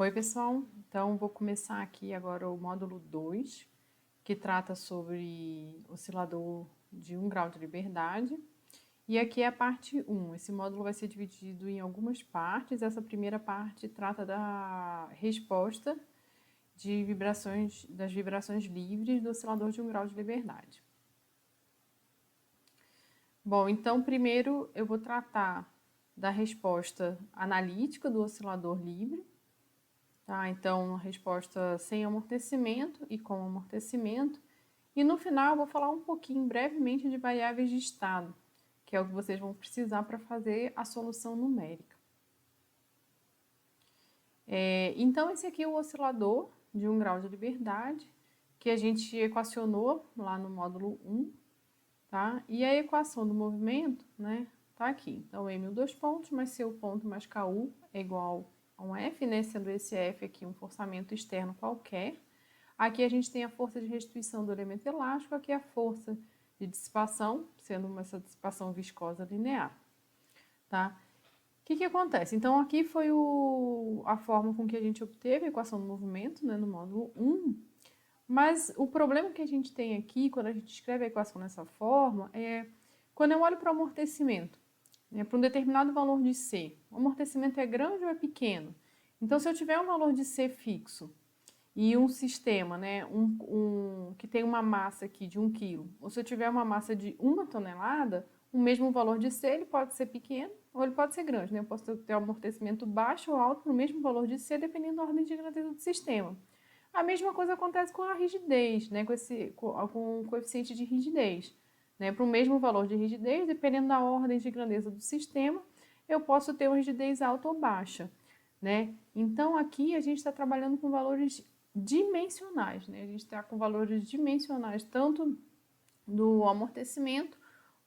Oi, pessoal. Então, vou começar aqui agora o módulo 2, que trata sobre oscilador de 1 grau de liberdade. E aqui é a parte 1. Esse módulo vai ser dividido em algumas partes. Essa primeira parte trata da resposta de vibrações, das vibrações livres do oscilador de 1 grau de liberdade. Bom, então primeiro eu vou tratar da resposta analítica do oscilador livre. Tá? Então, a resposta sem amortecimento e com amortecimento. E no final, eu vou falar um pouquinho brevemente de variáveis de estado, que é o que vocês vão precisar para fazer a solução numérica. Então, esse aqui é o oscilador de 1 grau de liberdade, que a gente equacionou lá no módulo 1. Tá? E a equação do movimento, né, tá aqui. Então, M, 2 pontos, mais C, o ponto, mais KU é igual a um F, né, sendo esse F aqui um forçamento externo qualquer. Aqui a gente tem a força de restituição do elemento elástico, aqui a força de dissipação, sendo essa dissipação viscosa linear. Tá? O que acontece? Então, aqui foi a forma com que a gente obteve a equação do movimento, né, no módulo 1. Mas o problema que a gente tem aqui, quando a gente escreve a equação dessa forma, é quando eu olho para o amortecimento, né, para um determinado valor de C, o amortecimento é grande ou é pequeno? Então, se eu tiver um valor de C fixo e um sistema, né, que tem uma massa aqui de 1 kg, ou se eu tiver uma massa de 1 tonelada, o mesmo valor de C ele pode ser pequeno ou ele pode ser grande. Né? Eu posso ter um amortecimento baixo ou alto para o mesmo valor de C, dependendo da ordem de grandeza do sistema. A mesma coisa acontece com a rigidez, né, com o coeficiente de rigidez. Né, para o mesmo valor de rigidez, dependendo da ordem de grandeza do sistema, eu posso ter uma rigidez alta ou baixa. Né? Então, aqui a gente está trabalhando com valores dimensionais. Né? A gente está com valores dimensionais tanto do amortecimento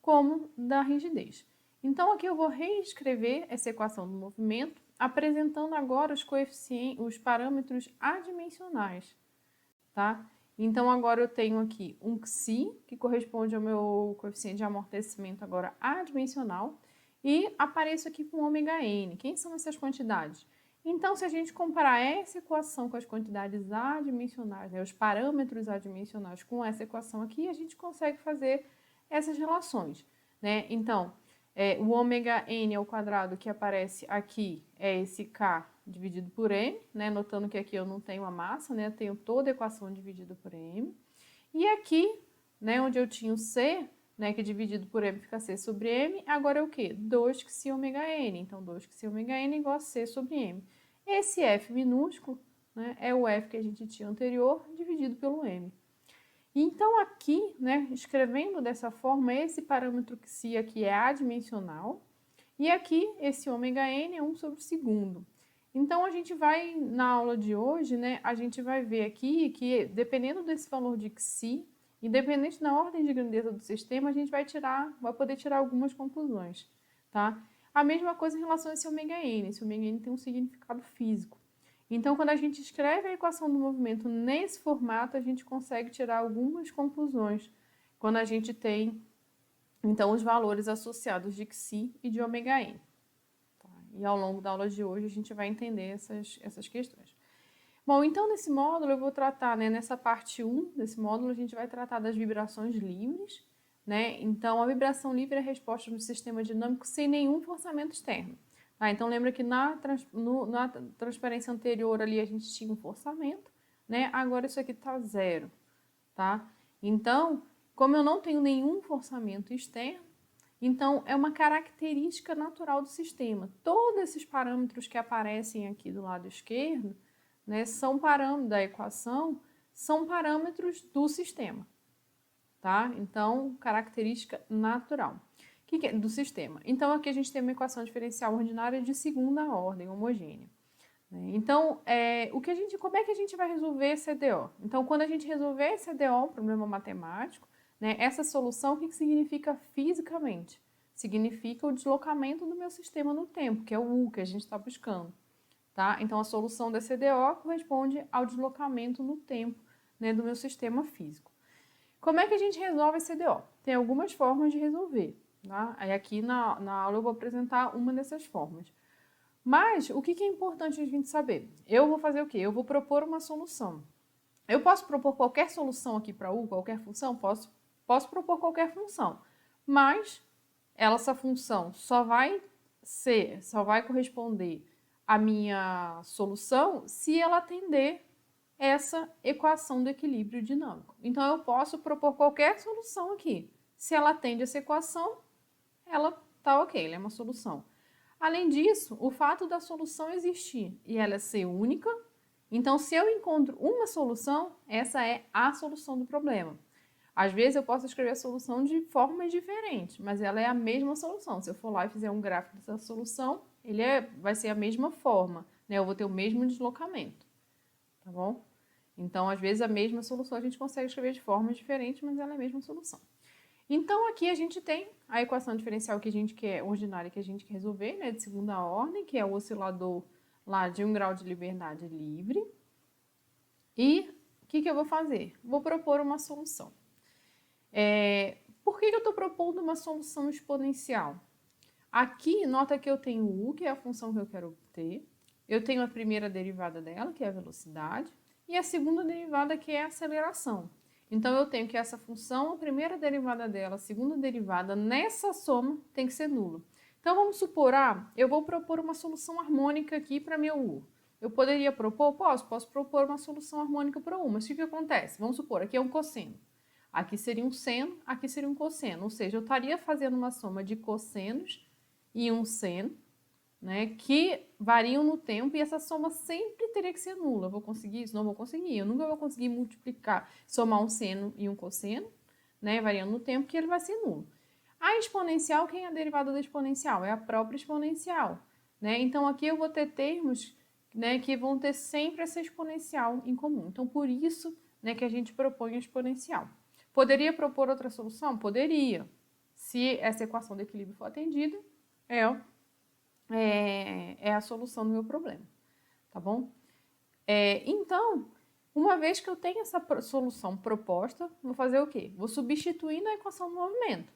como da rigidez. Então, aqui eu vou reescrever essa equação do movimento, apresentando agora os parâmetros adimensionais, tá? Então, agora eu tenho aqui um Xi, que corresponde ao meu coeficiente de amortecimento agora adimensional, e apareço aqui com ômega-n. Quem são essas quantidades? Então, se a gente comparar essa equação com as quantidades adimensionais, né, os parâmetros adimensionais com essa equação aqui, a gente consegue fazer essas relações, né? Então, o ômega-n ao quadrado que aparece aqui é esse K dividido por M, né? Notando que aqui eu não tenho a massa, né? Eu tenho toda a equação dividida por M. E aqui, né, onde eu tinha o C, né, que dividido por M fica C sobre M, agora é o quê? 2 ômega-n. Então, 2 ômega-n igual a C sobre M. Esse F minúsculo, né, é o F que a gente tinha anterior dividido pelo M. Então, aqui, né, escrevendo dessa forma, esse parâmetro Xi aqui é adimensional, e aqui esse ômega-n é 1 sobre o segundo. Então, a gente vai, na aula de hoje, né, a gente vai ver aqui que, dependendo desse valor de Xi, independente da ordem de grandeza do sistema, a gente vai poder tirar algumas conclusões, tá? A mesma coisa em relação a esse ômega-n. Esse ômega-n tem um significado físico. Então, quando a gente escreve a equação do movimento nesse formato, a gente consegue tirar algumas conclusões quando a gente tem, então, os valores associados de Xi e de ômega-n. Tá? E ao longo da aula de hoje, a gente vai entender essas questões. Bom, então, nesse módulo, eu vou tratar, né, nessa parte 1 desse módulo, a gente vai tratar das vibrações livres. Né? Então, a vibração livre é a resposta do sistema dinâmico sem nenhum forçamento externo. Tá? Então, lembra que na transparência anterior ali a gente tinha um forçamento, né? Agora isso aqui está zero, tá? Então, como eu não tenho nenhum forçamento externo, então é uma característica natural do sistema. Todos esses parâmetros que aparecem aqui do lado esquerdo, né, são parâmetros da equação, são parâmetros do sistema. Tá? Então, característica natural que é do sistema. Então, aqui a gente tem uma equação diferencial ordinária de segunda ordem, homogênea. Então, como é que a gente vai resolver esse EDO? Então, quando a gente resolver esse EDO, um problema matemático, né, essa solução, o que significa fisicamente? Significa o deslocamento do meu sistema no tempo, que é o U que a gente está buscando. Tá? Então, a solução desse EDO corresponde ao deslocamento no tempo, né, do meu sistema físico. Como é que a gente resolve esse EDO? Tem algumas formas de resolver. Tá? Aí aqui na aula eu vou apresentar uma dessas formas. Mas o que é importante a gente saber? Eu vou fazer o quê? Eu vou propor uma solução. Eu posso propor qualquer solução aqui para U, qualquer função? Posso propor qualquer função, mas essa função só vai corresponder à minha solução se ela atender essa equação do equilíbrio dinâmico. Então, eu posso propor qualquer solução aqui. Se ela atende essa equação, ela está ok, ela é uma solução. Além disso, o fato da solução existir e ela ser única, então se eu encontro uma solução, essa é a solução do problema. Às vezes eu posso escrever a solução de formas diferentes, mas ela é a mesma solução. Se eu for lá e fizer um gráfico dessa solução, vai ser a mesma forma, né? Eu vou ter o mesmo deslocamento, tá bom? Então, às vezes a mesma solução a gente consegue escrever de formas diferentes, mas ela é a mesma solução. Então, aqui a gente tem a equação diferencial que a gente quer, ordinária, que a gente quer resolver, né, de segunda ordem, que é o oscilador lá de 1 grau de liberdade livre. E o que eu vou fazer? Vou propor uma solução. Por que eu estou propondo uma solução exponencial? Aqui, nota que eu tenho U, que é a função que eu quero obter. Eu tenho a primeira derivada dela, que é a velocidade, e a segunda derivada, que é a aceleração. Então, eu tenho que essa função, a primeira derivada dela, a segunda derivada, nessa soma, tem que ser nula. Então, vamos supor, eu vou propor uma solução harmônica aqui para meu U. Eu poderia propor? Posso propor uma solução harmônica para U, mas o que acontece? Vamos supor, aqui é um cosseno. Aqui seria um seno, aqui seria um cosseno. Ou seja, eu estaria fazendo uma soma de cossenos e um seno, né, que variam no tempo, e essa soma sempre teria que ser nula. Eu vou conseguir isso? Não vou conseguir. Eu nunca vou conseguir multiplicar, somar um seno e um cosseno, né, variando no tempo, que ele vai ser nulo. A exponencial, quem é a derivada da exponencial? É a própria exponencial, né? Então, aqui eu vou ter termos, né, que vão ter sempre essa exponencial em comum. Então, por isso, né, que a gente propõe a exponencial. Poderia propor outra solução? Poderia. Se essa equação de equilíbrio for atendida, é a solução do meu problema, tá bom? Então, uma vez que eu tenho essa solução proposta, vou fazer o quê? Vou substituir na equação do movimento.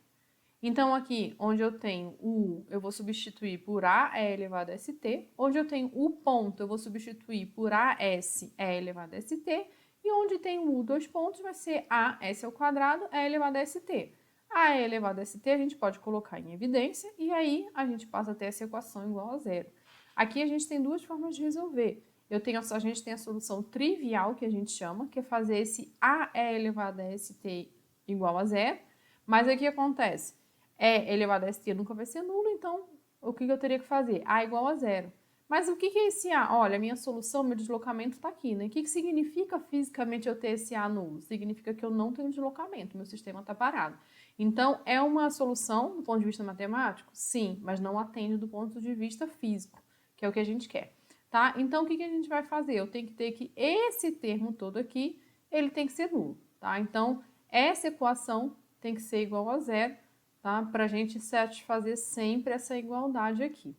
Então, aqui, onde eu tenho o U, eu vou substituir por AE elevado a ST. Onde eu tenho o ponto, eu vou substituir por AS E elevado a ST. E onde tem o U, dois pontos, vai ser AS ao quadrado E elevado a ST. A E elevado a ST a gente pode colocar em evidência e aí a gente passa a ter essa equação igual a zero. Aqui a gente tem duas formas de resolver. A gente tem a solução trivial, que a gente chama, que é fazer esse AE elevado a ST igual a zero. Mas aí o que acontece? E elevado a ST nunca vai ser nulo, então o que eu teria que fazer? A igual a zero. Mas o que é esse A? Olha, a minha solução, meu deslocamento está aqui, né? O que significa fisicamente eu ter esse A nulo? Significa que eu não tenho deslocamento, meu sistema está parado. Então, é uma solução do ponto de vista matemático? Sim, mas não atende do ponto de vista físico, que é o que a gente quer, tá? Então, o que a gente vai fazer? Eu tenho que ter que esse termo todo aqui, ele tem que ser nulo, tá? Então, essa equação tem que ser igual a zero, tá? Para a gente satisfazer sempre essa igualdade aqui.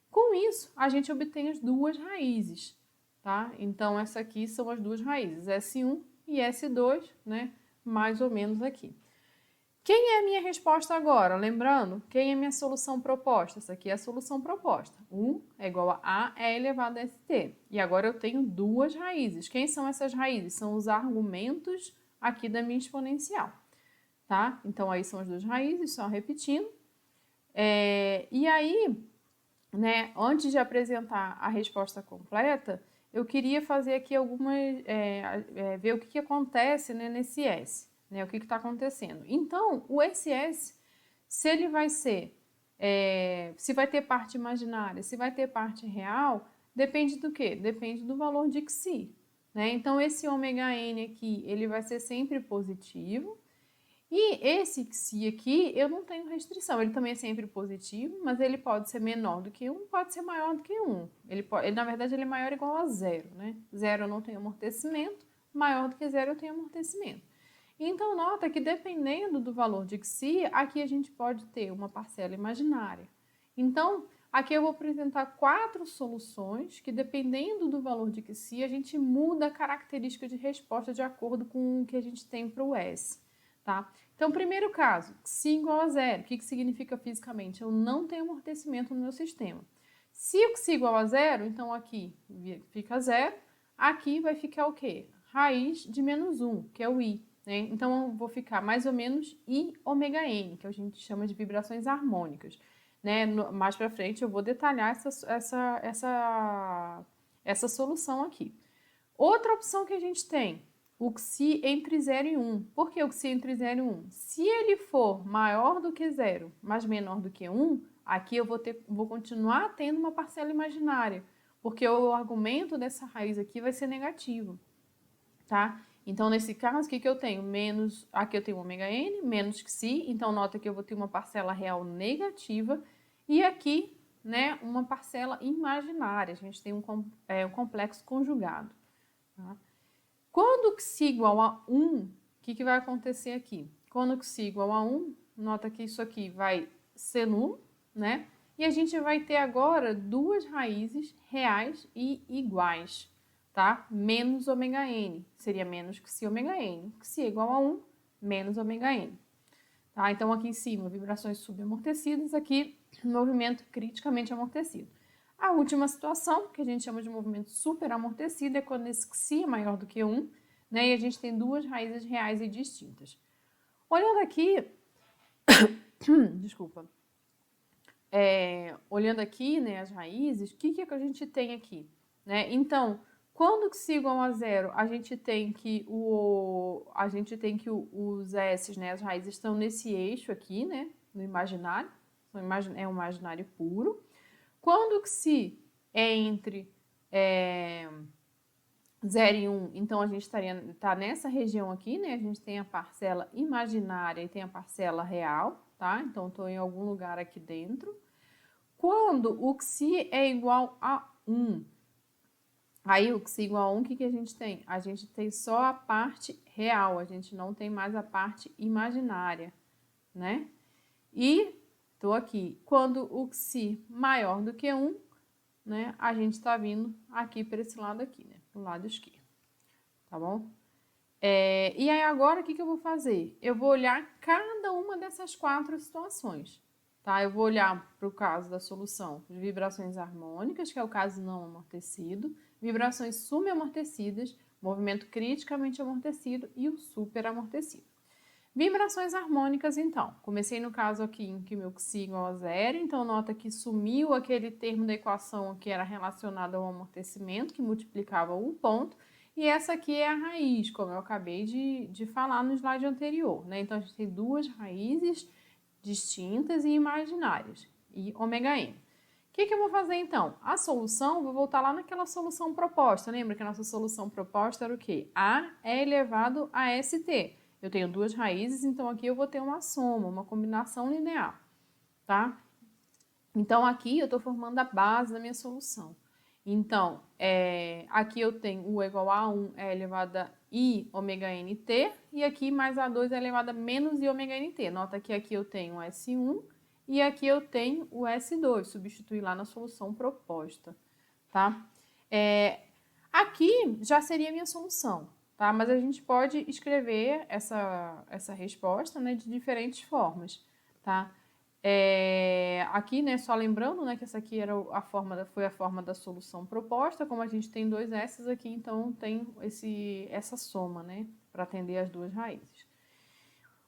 Com isso, a gente obtém as duas raízes, tá? Então, essa aqui são as duas raízes, S1 e S2, né? Mais ou menos aqui. Quem é a minha resposta agora? Lembrando, quem é a minha solução proposta? Essa aqui é a solução proposta. 1 é igual a E elevado a ST. E agora eu tenho duas raízes. Quem são essas raízes? São os argumentos aqui da minha exponencial, tá? Então, aí são as duas raízes, só repetindo. E aí, né, antes de apresentar a resposta completa, eu queria fazer aqui ver o que acontece, né, nesse S, né, o que está acontecendo. Então, o SS, se ele vai ser, se vai ter parte imaginária, se vai ter parte real, depende do quê? Depende do valor de Xi, né? Então, esse ômega n aqui, ele vai ser sempre positivo. E esse Xi aqui, eu não tenho restrição, ele também é sempre positivo, mas ele pode ser menor do que 1, pode ser maior do que 1. Na verdade, ele é maior ou igual a zero, né? Zero eu não tenho amortecimento, maior do que zero eu tenho amortecimento. Então, nota que dependendo do valor de Xi, aqui a gente pode ter uma parcela imaginária. Então, aqui eu vou apresentar 4 soluções que, dependendo do valor de Xi, a gente muda a característica de resposta de acordo com o que a gente tem para o S. Tá? Então, primeiro caso, Xi igual a zero. O que significa fisicamente? Eu não tenho amortecimento no meu sistema. Se o xi igual a zero, então aqui fica zero, aqui vai ficar o quê? Raiz de menos 1, que é o i. Né? Então, eu vou ficar mais ou menos i ômega n, que a gente chama de vibrações harmônicas. Né? Mais para frente eu vou detalhar essa solução aqui. Outra opção que a gente tem, o xi entre 0 e 1. Por que o xi entre 0 e 1? Se ele for maior do que 0, mas menor do que 1, aqui eu vou continuar tendo uma parcela imaginária, porque o argumento dessa raiz aqui vai ser negativo, tá? Então, nesse caso, o que eu tenho? Menos, aqui eu tenho ômega n, menos xi, então nota que eu vou ter uma parcela real negativa, e aqui, né, uma parcela imaginária, a gente tem um complexo conjugado. Tá? Quando xi igual a 1, o que vai acontecer aqui? Quando xi igual a 1, nota que isso aqui vai ser nulo, né? E a gente vai ter agora duas raízes reais e iguais, tá? Menos ômega n, seria menos xi ômega n. Xi é igual a 1, menos ômega n. Tá? Então, aqui em cima, vibrações subamortecidas, aqui, movimento criticamente amortecido. A última situação, que a gente chama de movimento superamortecido, é quando esse xi é maior do que 1, né? E a gente tem duas raízes reais e distintas. Olhando aqui, desculpa, olhando aqui, né, as raízes, o que a gente tem aqui? Né? Então, quando xi igual a 0, a gente tem que os S, né, as raízes estão nesse eixo aqui, né, no imaginário, é um imaginário puro. Quando xi é entre 0 e 1, então a gente tá nessa região aqui, né? A gente tem a parcela imaginária e tem a parcela real, tá? Então, estou em algum lugar aqui dentro. Quando o xi é igual a 1, aí o xi igual a 1, o que a gente tem? A gente tem só a parte real, a gente não tem mais a parte imaginária, né? E estou aqui. Quando o xi maior do que 1, né, a gente está vindo aqui para esse lado aqui, né, do lado esquerdo, tá bom? E aí agora o que eu vou fazer? Eu vou olhar cada uma dessas quatro situações, tá? Eu vou olhar para o caso da solução de vibrações harmônicas, que é o caso não amortecido, vibrações subamortecidas, movimento criticamente amortecido e o superamortecido. Vibrações harmônicas, então. Comecei no caso aqui em que meu xi igual a 0, então nota que sumiu aquele termo da equação que era relacionado ao amortecimento, que multiplicava um ponto, e essa aqui é a raiz, como eu acabei de falar no slide anterior, né? Então, a gente tem duas raízes distintas e imaginárias, e ômega n. O que eu vou fazer, então? A solução, vou voltar lá naquela solução proposta. Lembra que a nossa solução proposta era o quê? A é elevado a st. Eu tenho duas raízes, então aqui eu vou ter uma soma, uma combinação linear, tá? Então, aqui eu estou formando a base da minha solução. Então, aqui eu tenho o igual a 1 é elevado a i ômega nt, e aqui mais a2 é elevado a menos i ômega nt. Nota que aqui eu tenho o S1 e aqui eu tenho o S2, substituir lá na solução proposta, tá? Aqui já seria a minha solução, tá? Mas a gente pode escrever essa resposta, né, de diferentes formas, tá? Aqui, né, só lembrando, né, que essa aqui foi a forma da solução proposta, como a gente tem dois S's aqui, então tem essa soma, né, para atender as duas raízes.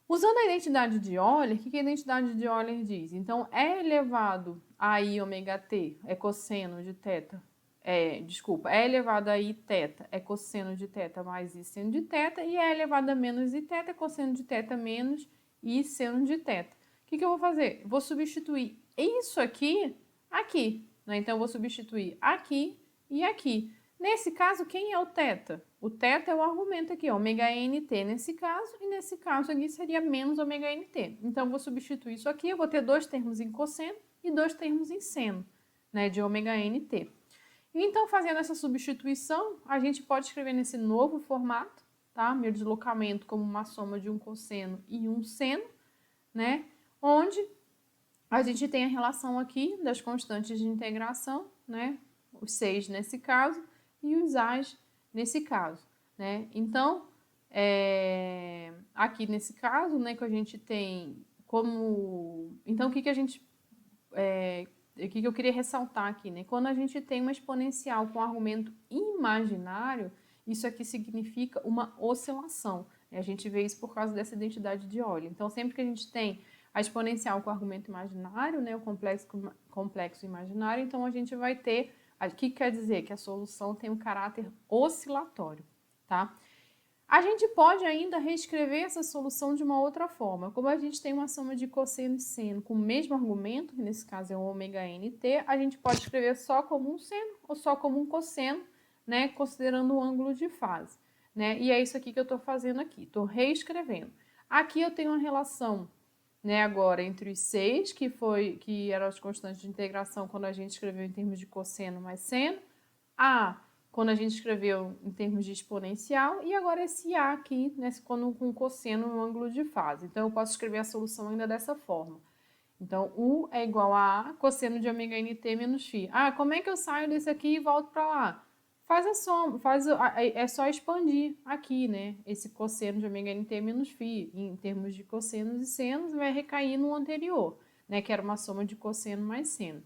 Usando a identidade de Euler, o que a identidade de Euler diz? Então, é elevado a i ômega t é cosseno de θ, é elevado a i θ é cosseno de θ mais i seno de θ, e é elevado a menos i θ é cosseno de θ menos i seno de θ. O que eu vou fazer? Vou substituir isso aqui, né? Então, eu vou substituir aqui e aqui. Nesse caso, quem é o θ? O θ é o argumento aqui, ômega nt nesse caso, e nesse caso aqui seria menos ômega nt. Então, eu vou substituir isso aqui, eu vou ter dois termos em cosseno e dois termos em seno, né, de ômega nt. Então, fazendo essa substituição, a gente pode escrever nesse novo formato, tá? Meu deslocamento como uma soma de um cosseno e um seno, né? Onde a gente tem a relação aqui das constantes de integração, né? Os 6 nesse caso e os A's nesse caso, né? Então, aqui nesse caso, né, que a gente tem como... Então, o que a gente que eu queria ressaltar aqui, né? Quando a gente tem uma exponencial com argumento imaginário, isso aqui significa uma oscilação. A gente vê isso por causa dessa identidade de Euler. Então, sempre que a gente tem a exponencial com argumento imaginário, né, o complexo imaginário, então a gente vai ter, o que quer dizer? Que a solução tem um caráter oscilatório, tá? A gente pode ainda reescrever essa solução de uma outra forma. Como a gente tem uma soma de cosseno e seno com o mesmo argumento, que nesse caso é o ômega nt, a gente pode escrever só como um seno ou só como um cosseno, né, considerando o ângulo de fase. Né? E é isso aqui que eu estou fazendo aqui, estou reescrevendo. Aqui eu tenho uma relação, né, agora entre os 6, que eram as constantes de integração quando a gente escreveu em termos de cosseno mais seno, quando a gente escreveu em termos de exponencial, e agora esse A aqui, né, quando com cosseno no ângulo de fase. Então, eu posso escrever a solução ainda dessa forma. Então, U é igual a cosseno de ômega nt menos φ. Como é que eu saio desse aqui e volto para lá? Faz a soma, é só expandir aqui, né? Esse cosseno de ômega nt menos φ, em termos de cossenos e senos, vai recair no anterior, né? Que era uma soma de cosseno mais seno.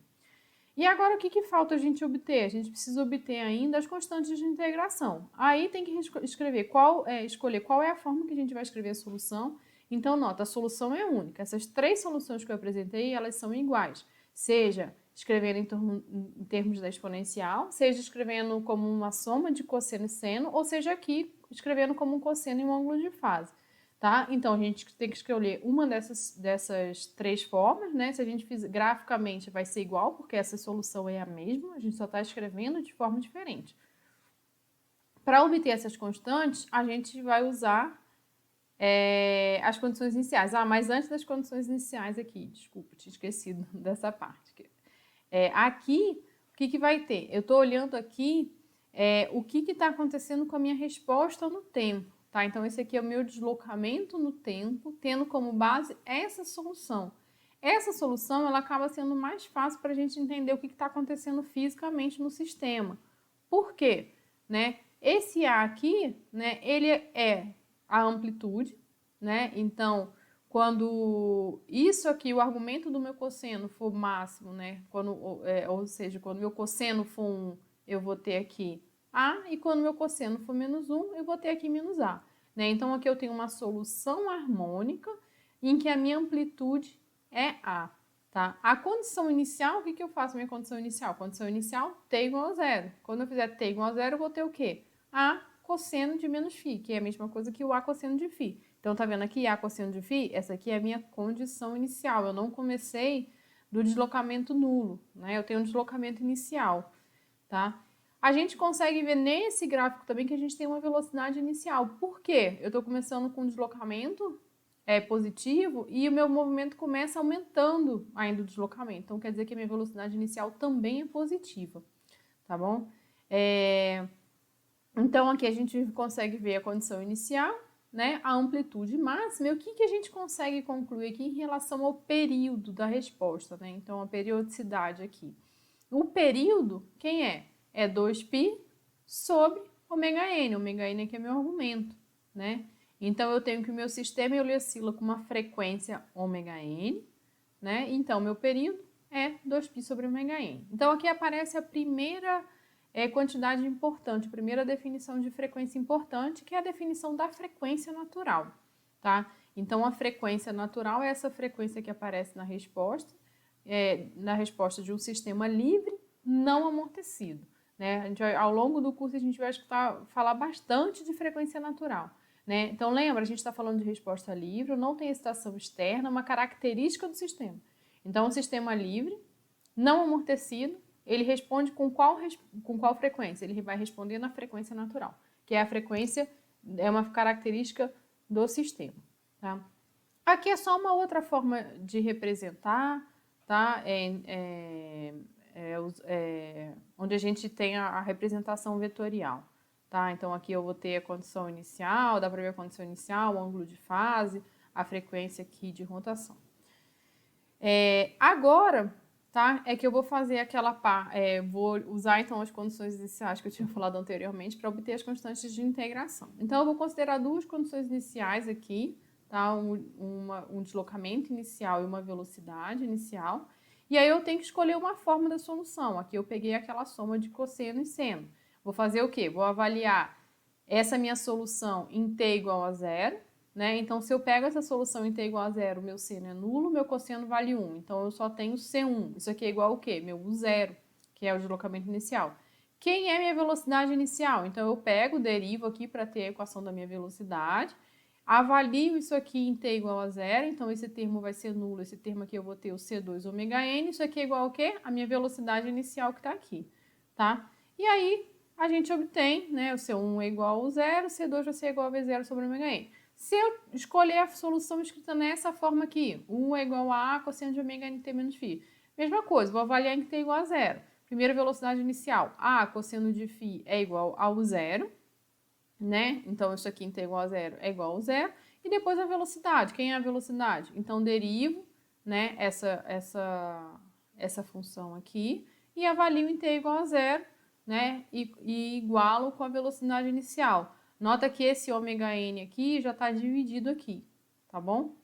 E agora o que falta a gente obter? A gente precisa obter ainda as constantes de integração. Aí tem que escolher qual é a forma que a gente vai escrever a solução. Então, nota, a solução é única. Essas 3 soluções que eu apresentei, elas são iguais. Seja escrevendo em termos da exponencial, seja escrevendo como uma soma de cosseno e seno, ou seja aqui escrevendo como um cosseno e um ângulo de fase. Tá? Então, a gente tem que escolher uma dessas 3 formas, né? Se a gente fizer graficamente, vai ser igual, porque essa solução é a mesma, a gente só está escrevendo de forma diferente. Para obter essas constantes, a gente vai usar as condições iniciais. Mas antes das condições iniciais aqui, desculpa, tinha esquecido dessa parte. Aqui, o que vai ter? Eu estou olhando aqui o que está acontecendo com a minha resposta no tempo. Tá? Então, esse aqui é o meu deslocamento no tempo, tendo como base essa solução. Essa solução, ela acaba sendo mais fácil para a gente entender o que está acontecendo fisicamente no sistema. Por quê? Né? Esse A aqui, né, ele é a amplitude, né? Então, quando isso aqui, o argumento do meu cosseno for máximo, né? Ou seja, quando meu cosseno for 1, eu vou ter aqui A, e quando meu cosseno for menos 1, eu vou ter aqui menos A. Né? Então, aqui eu tenho uma solução harmônica em que a minha amplitude é A. Tá? A condição inicial, o que eu faço minha condição inicial? Condição inicial, t igual a 0. Quando eu fizer t igual a 0, eu vou ter o quê? A cosseno de menos φ, que é a mesma coisa que o A cosseno de φ. Então, tá vendo aqui A cosseno de φ? Essa aqui é a minha condição inicial. Eu não comecei do deslocamento nulo, né? Eu tenho um deslocamento inicial, tá? A gente consegue ver nesse gráfico também que a gente tem uma velocidade inicial. Por quê? Eu estou começando com um deslocamento positivo e o meu movimento começa aumentando ainda o deslocamento. Então, quer dizer que a minha velocidade inicial também é positiva, tá bom? Então, aqui a gente consegue ver a condição inicial, né? A amplitude máxima. E o que a gente consegue concluir aqui em relação ao período da resposta, né? Então, a periodicidade aqui. O período, quem é? É 2π sobre ômega n. Ômega n aqui é meu argumento, né? Então, eu tenho que o meu sistema ele oscila com uma frequência ômega n, né? Então, meu período é 2π sobre ômega n. Então, aqui aparece a primeira quantidade importante, a primeira definição de frequência importante, que é a definição da frequência natural, tá? Então, a frequência natural é essa frequência que aparece na resposta de um sistema livre não amortecido. Né? Ao longo do curso, a gente vai falar bastante de frequência natural. Né? Então, lembra, a gente está falando de resposta livre, não tem excitação externa, uma característica do sistema. Então, o sistema livre, não amortecido, ele responde com qual frequência? Ele vai responder na frequência natural, que é a frequência, é uma característica do sistema. Tá? Aqui é só uma outra forma de representar, tá? Onde a gente tem a representação vetorial. Tá? Então, aqui eu vou ter a condição inicial, dá para ver a condição inicial, o ângulo de fase, a frequência aqui de rotação. Agora, tá? É que eu vou fazer vou usar então as condições iniciais que eu tinha falado anteriormente para obter as constantes de integração. Então, eu vou considerar 2 condições iniciais aqui, tá? Um deslocamento inicial e uma velocidade inicial. E aí eu tenho que escolher uma forma da solução. Aqui eu peguei aquela soma de cosseno e seno. Vou fazer o quê? Vou avaliar essa minha solução em t igual a zero, né? Então, se eu pego essa solução em t igual a zero, meu seno é nulo, meu cosseno vale 1. Então, eu só tenho C1. Isso aqui é igual ao quê? Meu U0, que é o deslocamento inicial. Quem é minha velocidade inicial? Então, eu pego, derivo aqui para ter a equação da minha velocidade, avalio isso aqui em t igual a zero, então esse termo vai ser nulo, esse termo aqui eu vou ter o C2 ômega n, isso aqui é igual ao quê? A minha velocidade inicial que está aqui, tá? E aí, a gente obtém, né, o C1 é igual a zero, C2 vai ser igual a V0 sobre ômega n. Se eu escolher a solução escrita nessa forma aqui, 1 é igual a cosseno de ômega nt menos φ, mesma coisa, vou avaliar em t igual a zero. Primeira velocidade inicial, cosseno de φ é igual ao zero, né? Então, isso aqui em t igual a zero é igual a zero. E depois a velocidade. Quem é a velocidade? Então, derivo, né, essa função aqui e avalio em t igual a zero, né, e igualo com a velocidade inicial. Nota que esse ômega n aqui já está dividido aqui, tá bom?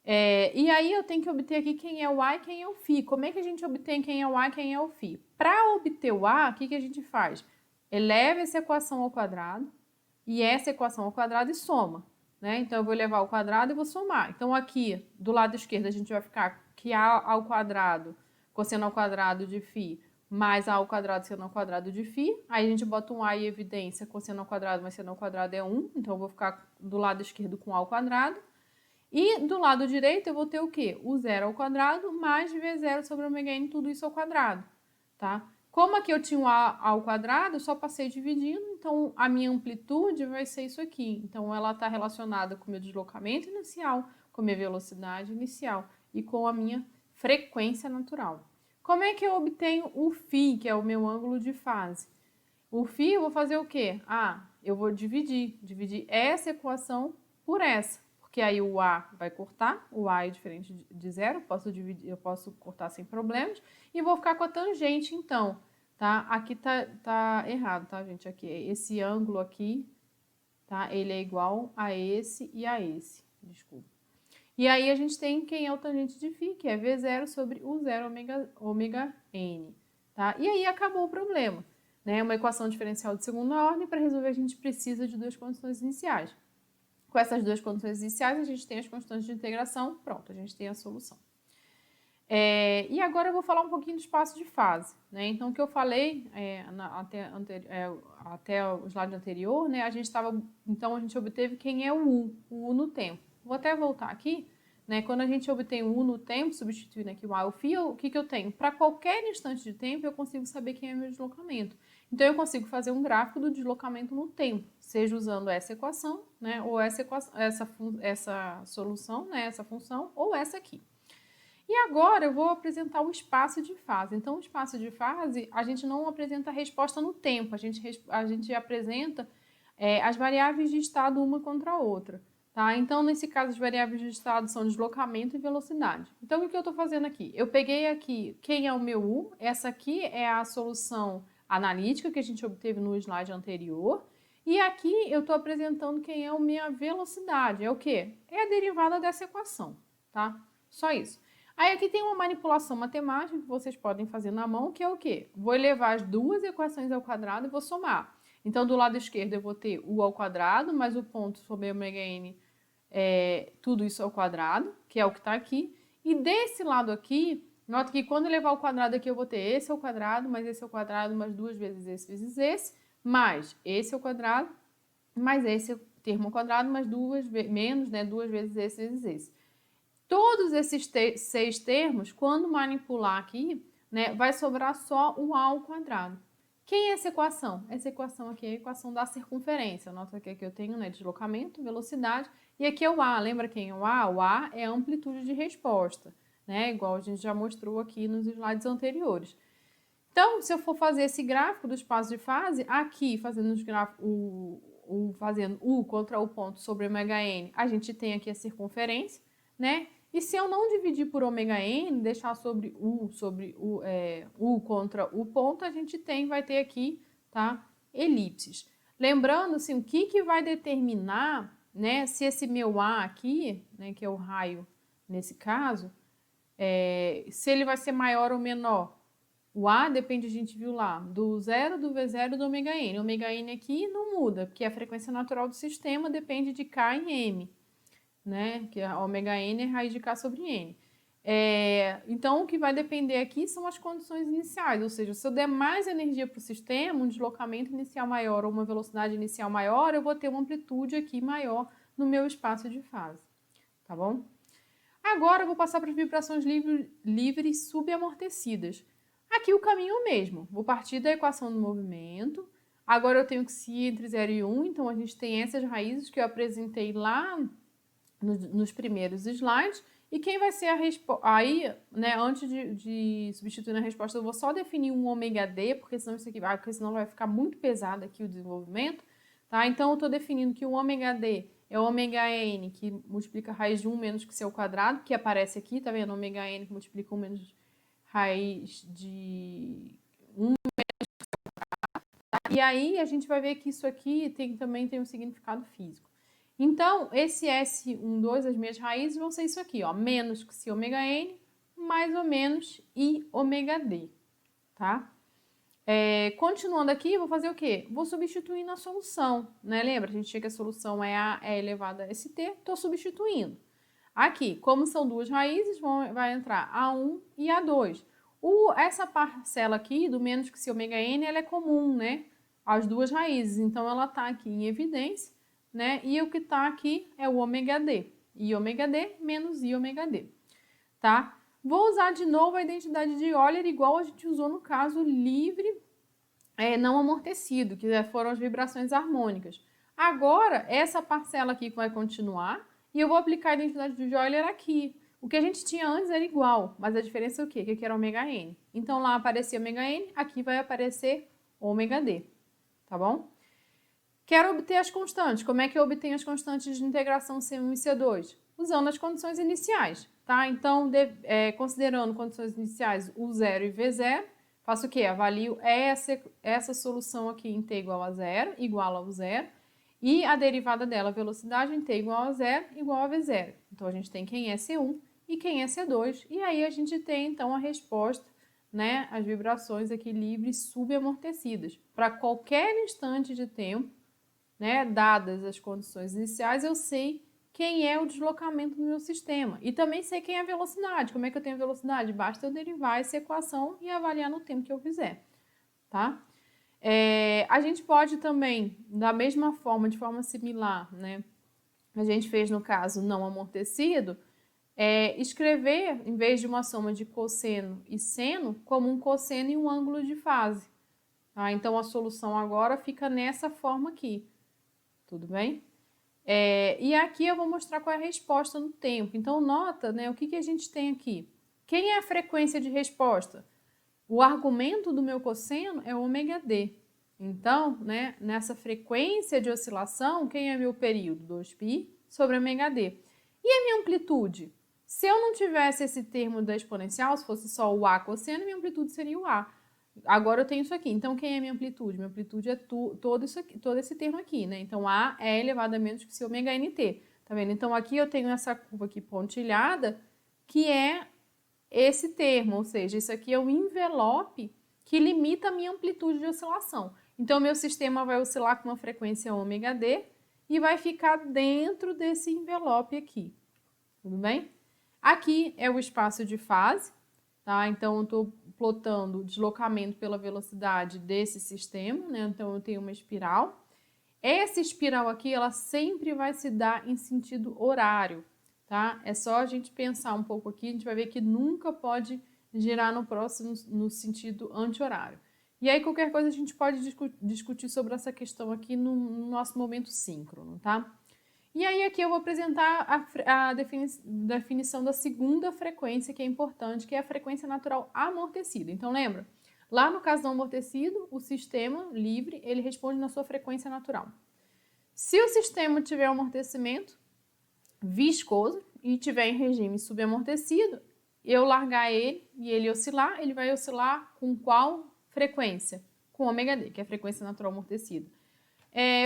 E aí eu tenho que obter aqui quem é o A e quem é o φ. Como é que a gente obtém quem é o A e quem é o φ? Para obter o A, o que a gente faz? Eleva essa equação ao quadrado e essa equação ao quadrado e soma, né? Então, eu vou levar ao quadrado e vou somar. Então, aqui, do lado esquerdo, a gente vai ficar que A ao quadrado, cosseno ao quadrado de φ, mais A ao quadrado, seno ao quadrado de φ. Aí, a gente bota um A em evidência, cosseno ao quadrado mais seno ao quadrado é 1. Então, eu vou ficar do lado esquerdo com A ao quadrado. E do lado direito, eu vou ter o quê? O zero ao quadrado mais V0 sobre ômega n, tudo isso ao quadrado, tá? Como aqui eu tinha um A ao quadrado, eu só passei dividindo, então a minha amplitude vai ser isso aqui. Então, ela está relacionada com o meu deslocamento inicial, com a minha velocidade inicial e com a minha frequência natural. Como é que eu obtenho o φ, que é o meu ângulo de fase? O φ eu vou fazer o quê? Eu vou dividir essa equação por essa. Porque aí o A vai cortar, o A é diferente de zero, eu posso cortar sem problemas, e vou ficar com a tangente, então, tá? Aqui tá errado, tá, gente? Aqui, esse ângulo aqui, tá? Ele é igual a esse e a esse, desculpa. E aí a gente tem quem é o tangente de φ, que é V0 sobre o 0 ômega n, tá? E aí acabou o problema, né? Uma equação diferencial de segunda ordem, para resolver a gente precisa de duas condições iniciais. Com essas duas condições iniciais, a gente tem as constantes de integração, pronto, a gente tem a solução. E agora eu vou falar um pouquinho do espaço de fase, né? Então, o que eu falei até o slide anterior, né? Então, a gente obteve quem é o U no tempo. Vou até voltar aqui, né? Quando a gente obtém o U no tempo, substituindo aqui o A e o φ, o que eu tenho? Para qualquer instante de tempo, eu consigo saber quem é o meu deslocamento. Então, eu consigo fazer um gráfico do deslocamento no tempo, seja usando essa equação, né, ou essa solução, né, essa função, ou essa aqui. E agora eu vou apresentar o espaço de fase. Então, o espaço de fase, a gente não apresenta a resposta no tempo, a gente apresenta as variáveis de estado uma contra a outra. Tá? Então, nesse caso, as variáveis de estado são deslocamento e velocidade. Então, o que eu estou fazendo aqui? Eu peguei aqui quem é o meu U, essa aqui é a solução analítica que a gente obteve no slide anterior. E aqui eu estou apresentando quem é a minha velocidade. É o quê? É a derivada dessa equação, tá? Só isso. Aí aqui tem uma manipulação matemática que vocês podem fazer na mão, que é o quê? Vou elevar as duas equações ao quadrado e vou somar. Então, do lado esquerdo eu vou ter U ao quadrado, mais o ponto sobre ômega n, tudo isso ao quadrado, que é o que está aqui. E desse lado aqui, nota que quando eu levar ao quadrado aqui, eu vou ter esse ao quadrado, mais esse ao quadrado, mais duas vezes esse, mais esse ao quadrado, mais esse termo ao quadrado, mais duas vezes esse. Todos esses 6 termos, quando manipular aqui, né, vai sobrar só o A ao quadrado. Quem é essa equação? Essa equação aqui é a equação da circunferência. Nota que aqui eu tenho, né, deslocamento, velocidade, e aqui é o A. Lembra quem é o A? O A é a amplitude de resposta, né, igual a gente já mostrou aqui nos slides anteriores. Então, se eu for fazer esse gráfico do espaço de fase, aqui, fazendo os gráficos, fazendo U contra o ponto sobre ômega n, a gente tem aqui a circunferência, né? E se eu não dividir por ômega n, deixar sobre U contra o ponto, a gente vai ter aqui, tá, elipses. Lembrando, assim, o que vai determinar, né, se esse meu A aqui, né, que é o raio nesse caso, Se ele vai ser maior ou menor. O A depende, a gente viu lá, do zero, do V0 e do ômega N. O ômega N aqui não muda, porque a frequência natural do sistema depende de K e M, né? Que a ômega N é raiz de K sobre N. Então, o que vai depender aqui são as condições iniciais, ou seja, se eu der mais energia para o sistema, um deslocamento inicial maior ou uma velocidade inicial maior, eu vou ter uma amplitude aqui maior no meu espaço de fase, tá bom? Agora eu vou passar para as vibrações livres subamortecidas. Aqui o caminho é o mesmo, vou partir da equação do movimento, agora eu tenho que se entre 0 e 1, então a gente tem essas raízes que eu apresentei lá nos primeiros slides, e quem vai ser a resposta? Aí, né, antes de substituir na resposta, eu vou só definir um ômega D, porque senão isso aqui porque senão vai ficar muito pesado aqui o desenvolvimento, tá? Então eu estou definindo que o ômega D é o ômega N, que multiplica a raiz de 1 menos que seu quadrado, que aparece aqui, tá vendo? Ômega N que multiplica 1 menos raiz de 1 menos que seu quadrado. Tá? E aí a gente vai ver que isso aqui também tem um significado físico. Então, esse S12, as minhas raízes, vão ser isso aqui, ó, menos que si ômega N, mais ou menos I ômega D, tá? Continuando aqui, vou fazer o quê? Vou substituir na solução, né? Lembra, a gente tinha que a solução é A elevado a ST, estou substituindo. Aqui, como são duas raízes, vai entrar A1 e A2. Essa parcela aqui, do menos que si ômega N, ela é comum, né? As duas raízes, então ela está aqui em evidência, né? E o que está aqui é o ômega D. I ômega D menos I ômega D, tá? Vou usar de novo a identidade de Euler igual a gente usou no caso livre não amortecido, que foram as vibrações harmônicas. Agora, essa parcela aqui vai continuar e eu vou aplicar a identidade de Euler aqui. O que a gente tinha antes era igual, mas a diferença é o quê? Que aqui era ômega N. Então, lá aparecia ômega N, aqui vai aparecer ômega D, tá bom? Quero obter as constantes. Como é que eu obtenho as constantes de integração C1 e C2? Usando as condições iniciais, tá? Então, considerando condições iniciais U0 e V0, faço o quê? Avalio essa solução aqui em T igual a zero, igual ao zero, e a derivada dela, a velocidade, em T igual a zero, igual a V0. Então, a gente tem quem é C1 e quem é C2, e aí a gente tem, então, a resposta, né? As vibrações aqui livres subamortecidas. Para qualquer instante de tempo, né, dadas as condições iniciais, eu sei quem é o deslocamento do meu sistema. E também sei quem é a velocidade. Como é que eu tenho a velocidade? Basta eu derivar essa equação e avaliar no tempo que eu fizer, tá? A gente pode também, da mesma forma, de forma similar, né, a gente fez no caso não amortecido, escrever, em vez de uma soma de cosseno e seno, como um cosseno e um ângulo de fase. Tá? Então, a solução agora fica nessa forma aqui. Tudo bem? E aqui eu vou mostrar qual é a resposta no tempo. Então, nota, né, o que a gente tem aqui. Quem é a frequência de resposta? O argumento do meu cosseno é ômega D. Então, né, nessa frequência de oscilação, quem é meu período? 2π sobre ômega D. E a minha amplitude? Se eu não tivesse esse termo da exponencial, se fosse só o A cosseno, minha amplitude seria o A. Agora eu tenho isso aqui. Então, quem é minha amplitude? Minha amplitude é todo esse termo aqui, né? Então, A é elevado a menos que si ômega NT. Tá vendo? Então, aqui eu tenho essa curva aqui pontilhada, que é esse termo, ou seja, isso aqui é um envelope que limita a minha amplitude de oscilação. Então, meu sistema vai oscilar com uma frequência ômega D e vai ficar dentro desse envelope aqui. Tudo bem? Aqui é o espaço de fase, tá? Então, eu estou plotando o deslocamento pela velocidade desse sistema, né? Então, eu tenho uma espiral. Essa espiral aqui, ela sempre vai se dar em sentido horário, tá? É só a gente pensar um pouco aqui, a gente vai ver que nunca pode girar no sentido anti-horário. E aí, qualquer coisa, a gente pode discutir sobre essa questão aqui no nosso momento síncrono, tá? E aí aqui eu vou apresentar a definição da segunda frequência, que é importante, que é a frequência natural amortecida. Então, lembra? Lá no caso do amortecido, o sistema livre, ele responde na sua frequência natural. Se o sistema tiver um amortecimento viscoso e tiver em regime subamortecido, eu largar ele e ele oscilar, ele vai oscilar com qual frequência? Com ômega D, que é a frequência natural amortecida.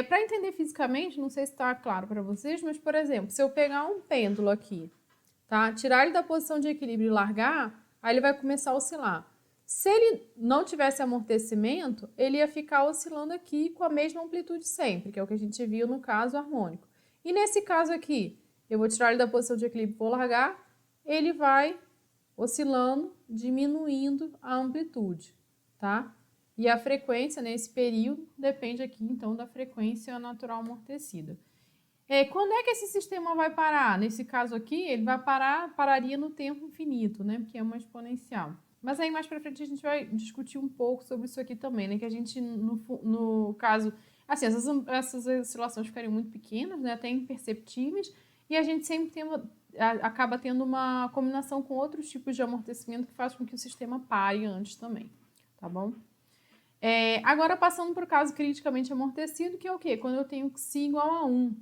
Para entender fisicamente, não sei se está claro para vocês, mas, por exemplo, se eu pegar um pêndulo aqui, tá? Tirar ele da posição de equilíbrio e largar, aí ele vai começar a oscilar. Se ele não tivesse amortecimento, ele ia ficar oscilando aqui com a mesma amplitude sempre, que é o que a gente viu no caso harmônico. E nesse caso aqui, eu vou tirar ele da posição de equilíbrio e vou largar, ele vai oscilando, diminuindo a amplitude, tá? E a frequência nesse período depende aqui, então, da frequência natural amortecida. Quando é que esse sistema vai parar? Nesse caso aqui, ele vai pararia no tempo infinito, né? Porque é uma exponencial. Mas aí mais para frente a gente vai discutir um pouco sobre isso aqui também, né? Que a gente, no caso, assim, essas oscilações ficariam muito pequenas, né? Até imperceptíveis, e a gente sempre acaba tendo uma combinação com outros tipos de amortecimento que faz com que o sistema pare antes também, tá bom? Agora passando para o caso criticamente amortecido, que é o quê? Quando eu tenho Xi igual a 1.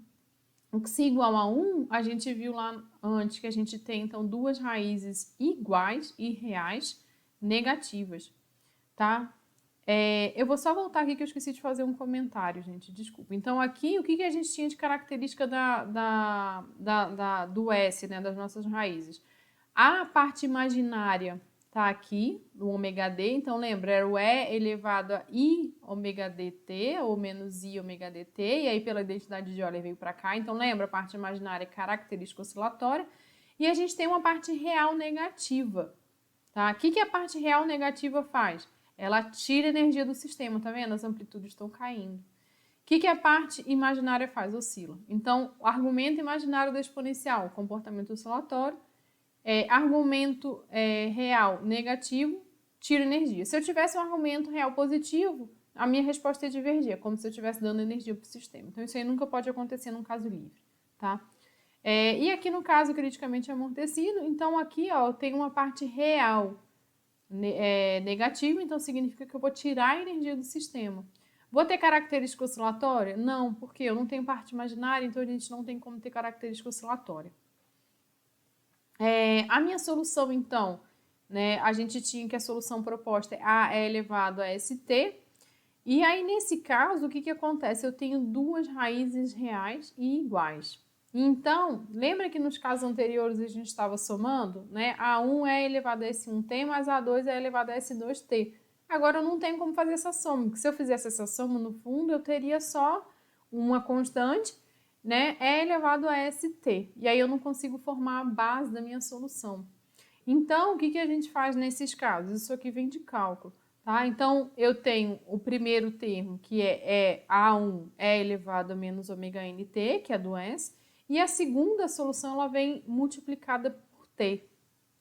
O Xi igual a 1, a gente viu lá antes que a gente tem, então, duas raízes iguais e reais negativas, tá? Eu vou só voltar aqui que eu esqueci de fazer um comentário, gente, desculpa. Então, aqui, o que a gente tinha de característica do S, né, das nossas raízes? A parte imaginária tá aqui, no ômega d, então lembra, era o E elevado a I ômega dt, ou menos I ômega dt, e aí pela identidade de Euler veio para cá, então lembra, a parte imaginária é característica oscilatória, e a gente tem uma parte real negativa, tá? O que a parte real negativa faz? Ela tira energia do sistema, tá vendo? As amplitudes estão caindo. O que a parte imaginária faz? Oscila. Então, o argumento imaginário da exponencial, comportamento oscilatório, argumento real negativo, tira energia. Se eu tivesse um argumento real positivo, a minha resposta ia divergir, como se eu estivesse dando energia para o sistema. Então, isso aí nunca pode acontecer num caso livre, tá? E aqui no caso criticamente amortecido, então aqui ó, eu tenho uma parte real negativa, então significa que eu vou tirar a energia do sistema. Vou ter característica oscilatória? Não, porque eu não tenho parte imaginária, então a gente não tem como ter característica oscilatória. A minha solução, então, né, a gente tinha que a solução proposta é A é elevado a ST, e aí nesse caso, o que acontece? Eu tenho duas raízes reais e iguais. Então, lembra que nos casos anteriores a gente estava somando, né? A1 é elevado a S1T, mais A2 é elevado a S2T. Agora eu não tenho como fazer essa soma, porque se eu fizesse essa soma, no fundo, eu teria só uma constante, né? É elevado a ST. E aí eu não consigo formar a base da minha solução. Então, o que a gente faz nesses casos? Isso aqui vem de cálculo. Tá? Então, eu tenho o primeiro termo, que é A1 é elevado a menos ômega nt, que é do S, e a segunda solução ela vem multiplicada por t,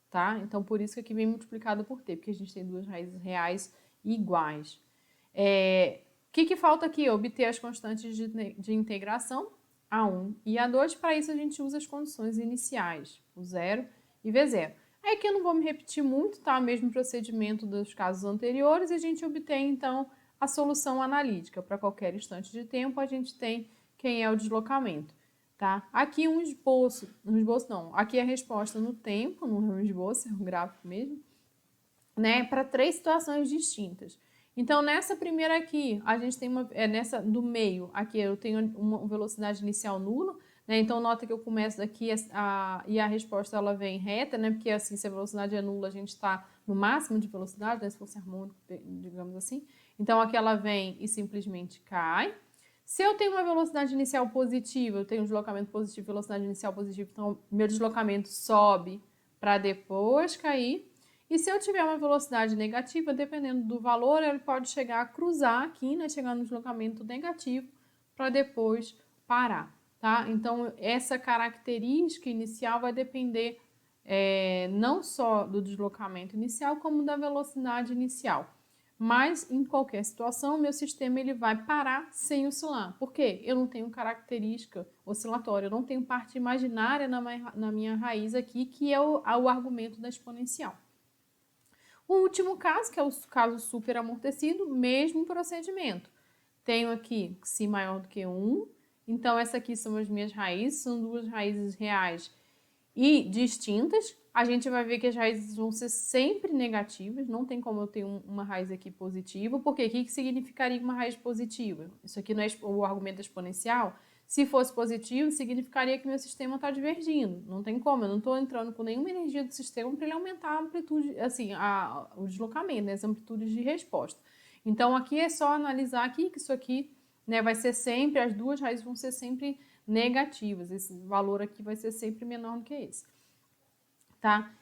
tá? Então, por isso que aqui vem multiplicada por t, porque a gente tem duas raízes reais iguais. O que falta aqui? Obter as constantes de integração, A1 e A2. Para isso, a gente usa as condições iniciais, o 0 e V0. Aí aqui eu não vou me repetir muito, tá? O mesmo procedimento dos casos anteriores, e a gente obtém, então, a solução analítica. Para qualquer instante de tempo, a gente tem quem é o deslocamento, tá? Aqui um esboço não, aqui a resposta no tempo, não é um esboço, é um gráfico mesmo, né? Para três situações distintas. Então, nessa primeira aqui, a gente tem nessa do meio, aqui eu tenho uma velocidade inicial nula, né? Então, nota que eu começo daqui e a resposta ela vem reta, né? Porque assim, se a velocidade é nula, a gente está no máximo de velocidade, né? Se fosse harmônico, digamos assim. Então, aqui ela vem e simplesmente cai. Se eu tenho uma velocidade inicial positiva, eu tenho um deslocamento positivo, velocidade inicial positiva, então meu deslocamento sobe para depois cair. E se eu tiver uma velocidade negativa, dependendo do valor, ele pode chegar a cruzar aqui, né? Chegar no deslocamento negativo para depois parar, tá? Então, essa característica inicial vai depender não só do deslocamento inicial, como da velocidade inicial. Mas, em qualquer situação, o meu sistema ele vai parar sem oscilar. Por quê? Eu não tenho característica oscilatória, eu não tenho parte imaginária na minha raiz aqui, que é o argumento da exponencial. O último caso, que é o caso super amortecido, mesmo procedimento. Tenho aqui Xi maior do que 1, então essa aqui são as minhas raízes, são duas raízes reais e distintas. A gente vai ver que as raízes vão ser sempre negativas, não tem como eu ter uma raiz aqui positiva, porque o que significaria uma raiz positiva? Isso aqui não é o argumento exponencial? Se fosse positivo, significaria que meu sistema está divergindo. Não tem como, eu não estou entrando com nenhuma energia do sistema para ele aumentar a amplitude, assim, o deslocamento, né, as amplitudes de resposta. Então, aqui é só analisar aqui que isso aqui, né, vai ser sempre, as duas raízes vão ser sempre negativas. Esse valor aqui vai ser sempre menor do que esse. Tá?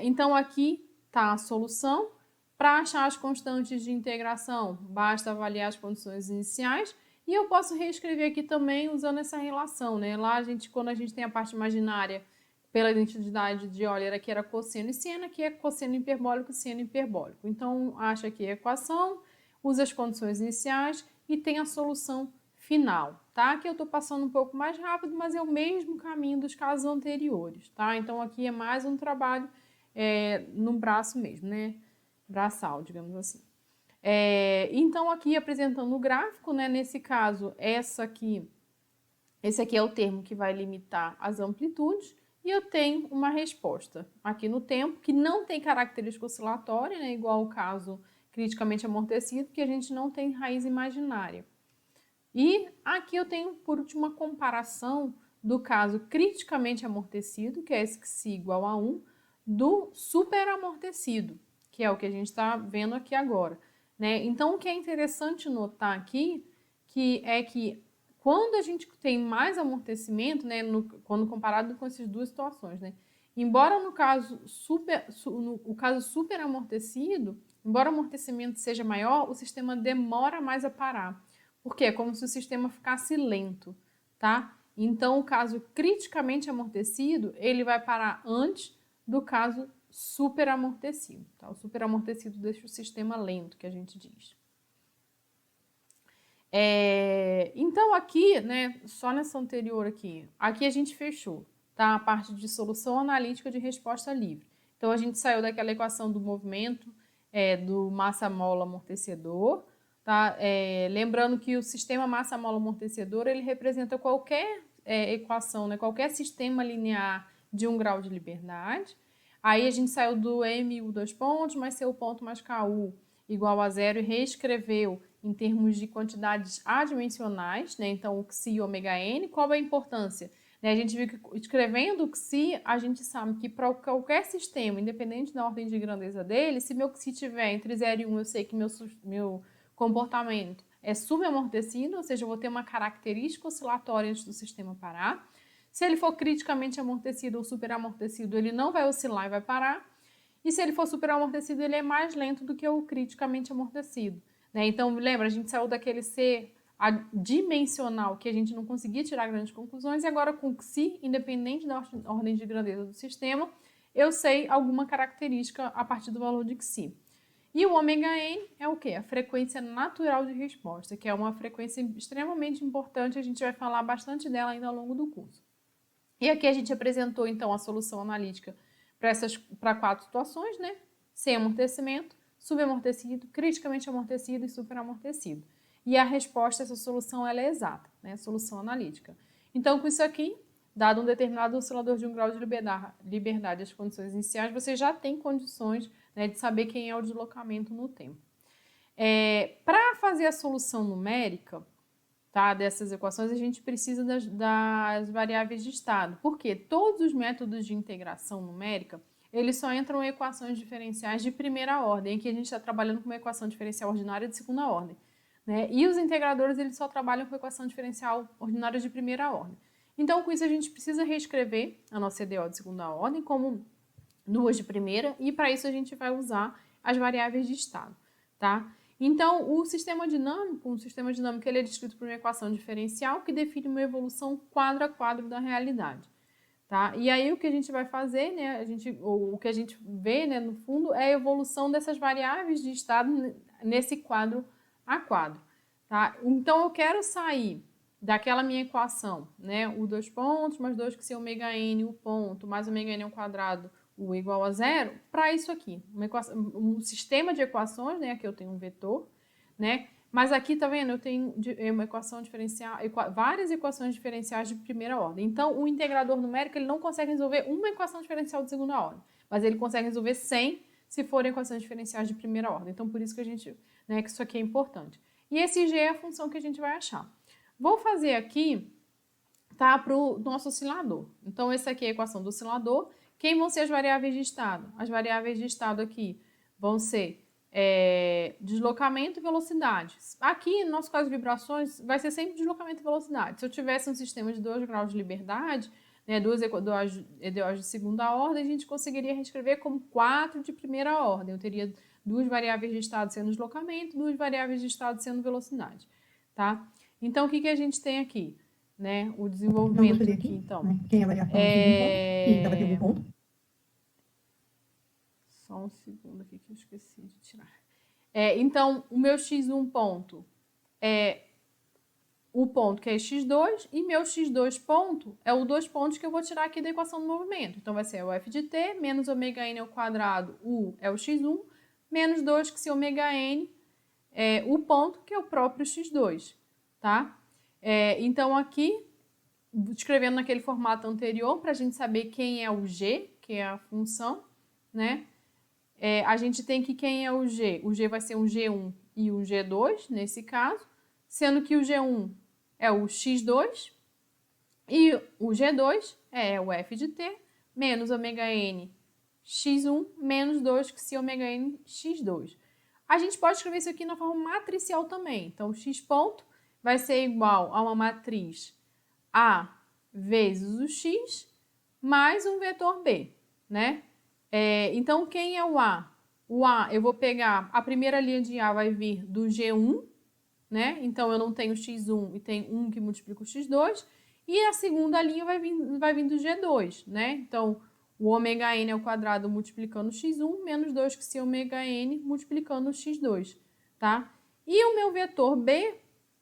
Então, aqui está a solução. Para achar as constantes de integração, basta avaliar as condições iniciais. E eu posso reescrever aqui também usando essa relação, né? Lá, quando a gente tem a parte imaginária, pela identidade de Euler, aqui era cosseno e seno, aqui é cosseno hiperbólico e seno hiperbólico. Então, acha aqui a equação, usa as condições iniciais e tem a solução final, tá? Aqui eu estou passando um pouco mais rápido, mas é o mesmo caminho dos casos anteriores, tá? Então, aqui é mais um trabalho no braço mesmo, né? Braçal, digamos assim. Então, aqui apresentando o gráfico, né? Nesse caso, esse aqui é o termo que vai limitar as amplitudes, e eu tenho uma resposta aqui no tempo, que não tem característica oscilatória, né? Igual o caso criticamente amortecido, que a gente não tem raiz imaginária. E aqui eu tenho, por último, uma comparação do caso criticamente amortecido, que é esse XI igual a 1, do superamortecido, que é o que a gente está vendo aqui agora, né? Então, o que é interessante notar aqui é que quando a gente tem mais amortecimento, né, quando comparado com essas duas situações, né? Embora no caso superamortecido, embora o amortecimento seja maior, o sistema demora mais a parar. Por quê? É como se o sistema ficasse lento, tá? Então, o caso criticamente amortecido, ele vai parar antes do caso superamortecido, tá? O superamortecido deixa o sistema lento, que a gente diz. Então, aqui, né, só nessa anterior aqui a gente fechou, tá? A parte de solução analítica de resposta livre. Então, a gente saiu daquela equação do movimento do massa-mola amortecedor, tá? Lembrando que o sistema massa-mola amortecedor, ele representa qualquer equação, né, qualquer sistema linear de um grau de liberdade. Aí a gente saiu do MU dois pontos, mais seu ponto mais KU igual a zero e reescreveu em termos de quantidades adimensionais, né? Então, o Xi ômega n, qual é a importância? Né? A gente viu que escrevendo o Xi, a gente sabe que para qualquer sistema, independente da ordem de grandeza dele, se meu Xi tiver entre 0 e 1, eu sei que meu comportamento é subamortecido, ou seja, eu vou ter uma característica oscilatória antes do sistema parar. Se ele for criticamente amortecido ou superamortecido, ele não vai oscilar e vai parar. E se ele for superamortecido, ele é mais lento do que o criticamente amortecido. Né? Então, lembra, a gente saiu daquele ser dimensional, que a gente não conseguia tirar grandes conclusões, e agora com o Xi, independente da ordem de grandeza do sistema, eu sei alguma característica a partir do valor de Xi. E o ômega n é o quê? A frequência natural de resposta, que é uma frequência extremamente importante, a gente vai falar bastante dela ainda ao longo do curso. E aqui a gente apresentou, então, a solução analítica para 4 situações, né? Sem amortecimento, subamortecido, criticamente amortecido e superamortecido. E a resposta a essa solução ela é exata, né? Solução analítica. Então, com isso aqui, dado um determinado oscilador de um grau de liberdade as condições iniciais, você já tem condições, né, de saber quem é o deslocamento no tempo. Para fazer a solução numérica, tá, dessas equações, a gente precisa das variáveis de estado. Porque todos os métodos de integração numérica, eles só entram em equações diferenciais de primeira ordem, que a gente está trabalhando com uma equação diferencial ordinária de segunda ordem. Né? E os integradores, eles só trabalham com equação diferencial ordinária de primeira ordem. Então, com isso, a gente precisa reescrever a nossa EDO de segunda ordem como duas de primeira, e para isso a gente vai usar as variáveis de estado, tá? Então, o sistema dinâmico ele é descrito por uma equação diferencial que define uma evolução quadro a quadro da realidade, tá? E aí o que a gente vai fazer, né, o que a gente vê, né, no fundo, é a evolução dessas variáveis de estado nesse quadro a quadro, tá? Então, eu quero sair daquela minha equação, né, o dois pontos mais 2 que se ômega n, o ponto, mais ômega n ao quadrado, o igual a zero, para isso aqui. Um sistema de equações, né? Aqui eu tenho um vetor, né? Mas aqui, tá vendo? Eu tenho uma equação diferencial, várias equações diferenciais de primeira ordem. Então, o integrador numérico, ele não consegue resolver uma equação diferencial de segunda ordem, mas ele consegue resolver 100 se forem equações diferenciais de primeira ordem. Então, por isso que a gente, né, que isso aqui é importante. E esse G é a função que a gente vai achar. Vou fazer aqui tá, para o nosso oscilador. Então, essa aqui é a equação do oscilador. Quem vão ser as variáveis de estado? As variáveis de estado aqui vão ser deslocamento e velocidade. Aqui, no nosso caso de vibrações, vai ser sempre deslocamento e velocidade. Se eu tivesse um sistema de 2 graus de liberdade, né, duas EDOs de segunda ordem, a gente conseguiria reescrever como 4 de primeira ordem. Eu teria duas variáveis de estado sendo deslocamento, duas variáveis de estado sendo velocidade, tá? Então, o que a gente tem aqui? Né, o desenvolvimento aqui, então. Né, quem é a variação e dava de ponto. Só um segundo aqui que eu esqueci de tirar. Então, o meu x1 ponto é o ponto que é x2 e meu x2 ponto é o 2 pontos que eu vou tirar aqui da equação do movimento. Então, vai ser o f de t menos ômega-n ao quadrado, u é o x1, menos 2 que se ômega-n é o ponto, que é o próprio x2, tá? Então, aqui, escrevendo naquele formato anterior, para a gente saber quem é o g, que é a função, né? A gente tem que quem é o g? O g vai ser um g1 e um g2, nesse caso, sendo que o g1 é o x2 e o g2 é o f de t menos ômega-n x1 menos 2 que se ômega-n x2. A gente pode escrever isso aqui na forma matricial também. Então, x ponto vai ser igual a uma matriz A vezes o x mais um vetor B, né? Então, quem é o A? O A, eu vou pegar, a primeira linha de A vai vir do G1, né? Então, eu não tenho x1 e tem 1 que multiplica o x2. E a segunda linha vai vir do G2, né? Então, o ômega-n ao quadrado multiplicando x1, menos 2 que se ômega-n multiplicando x2, tá? E o meu vetor B,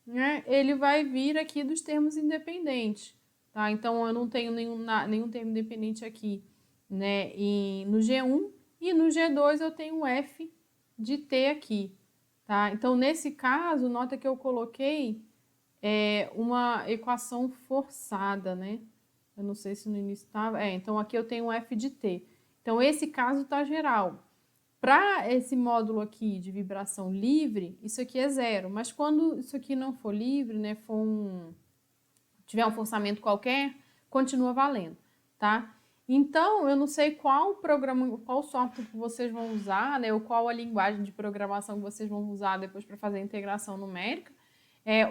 né, ele vai vir aqui dos termos independentes, tá? Então, eu não tenho nenhum termo independente aqui, né, no G1, e no G2 eu tenho o f de t aqui, tá? Então, nesse caso, nota que eu coloquei uma equação forçada, né? Eu não sei se no início estava. Então, aqui eu tenho f de t. Então, esse caso está geral. Para esse módulo aqui de vibração livre, isso aqui é zero. Mas quando isso aqui não for livre, né, tiver um forçamento qualquer, continua valendo, tá? Então, eu não sei qual programa, qual software que vocês vão usar, né, ou qual a linguagem de programação que vocês vão usar depois para fazer a integração numérica.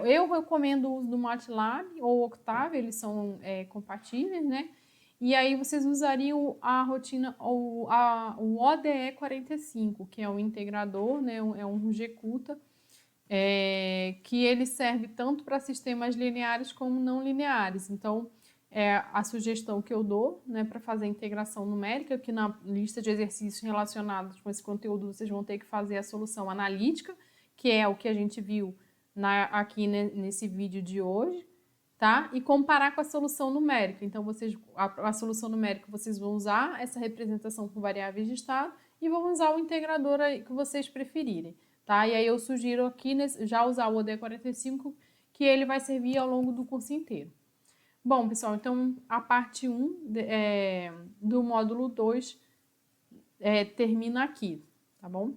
Eu recomendo o uso do MATLAB ou Octave, eles são compatíveis, né? E aí vocês usariam a rotina, o ODE 45, que é um integrador, né? É um Gcuta, que ele serve tanto para sistemas lineares como não lineares. Então, a sugestão que eu dou, né, para fazer a integração numérica, que na lista de exercícios relacionados com esse conteúdo vocês vão ter que fazer a solução analítica, que é o que a gente viu aqui nesse vídeo de hoje, tá? E comparar com a solução numérica. Então, a solução numérica vocês vão usar essa representação com variáveis de estado e vão usar o integrador aí que vocês preferirem, tá? E aí eu sugiro aqui já usar o ODE45, que ele vai servir ao longo do curso inteiro. Bom, pessoal, então a parte 1 do módulo 2 termina aqui, tá bom?